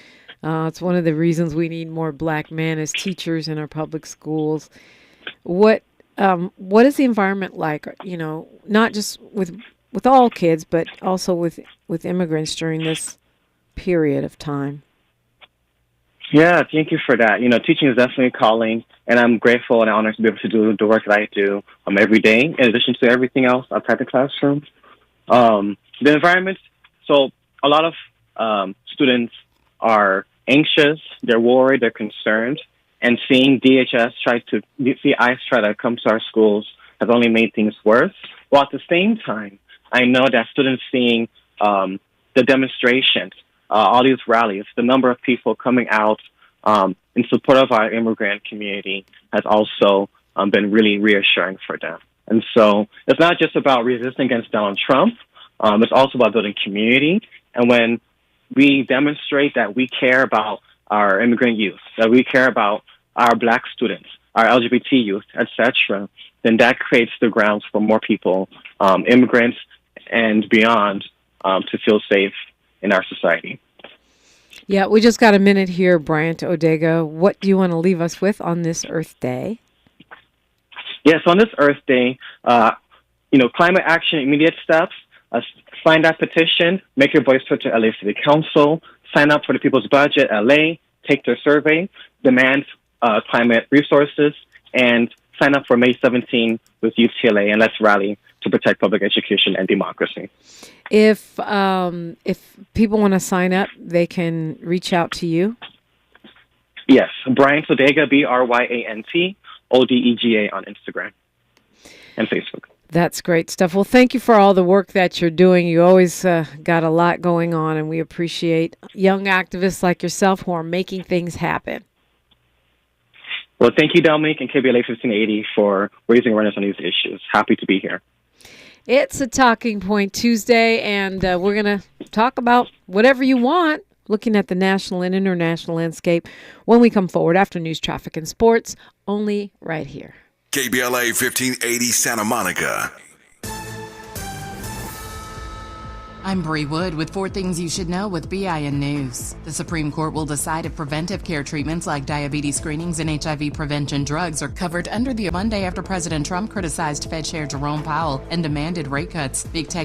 It's one of the reasons we need more Black men as teachers in our public schools. What is the environment like? Not just with all kids, but also with immigrants during this period of time. Yeah, thank you for that. Teaching is definitely a calling, and I'm grateful and honored to be able to do the work that I do every day, in addition to everything else outside the classroom. The environment, so a lot of students are anxious, they're worried, they're concerned, and seeing ICE try to come to our schools has only made things worse. While at the same time, I know that students seeing the demonstrations, all these rallies, the number of people coming out in support of our immigrant community has also been really reassuring for them. And so it's not just about resisting against Donald Trump. It's also about building community. And when we demonstrate that we care about our immigrant youth, that we care about our Black students, our LGBT youth, etc., then that creates the grounds for more people, immigrants and beyond, to feel safe in our society. Yeah, we just got a minute here, Bryant Odega. What do you want to leave us with on this Earth Day? Yes, on this Earth Day, climate action, immediate steps, sign that petition, make your voice heard to LA City Council, sign up for the People's Budget LA, take their survey, demand climate resources, and sign up for May 17 with UTLA, and let's rally to protect public education and democracy. If people want to sign up, they can reach out to you? Yes, Bryant Odega, BRYANT ODEGA on Instagram and Facebook. That's great stuff. Well, thank you for all the work that you're doing. You always got a lot going on, and we appreciate young activists like yourself who are making things happen. Well, thank you, Dominique and KBLA 1580 for raising awareness on these issues. Happy to be here. It's a Talking Point Tuesday, and we're going to talk about whatever you want, looking at the national and international landscape when we come forward after news, traffic, and sports, only right here. KBLA 1580 Santa Monica. I'm Bree Wood with 4 Things You Should Know with BIN News. The Supreme Court will decide if preventive care treatments like diabetes screenings and HIV prevention drugs are covered under the Monday after President Trump criticized Fed Chair Jerome Powell and demanded rate cuts. Big Tech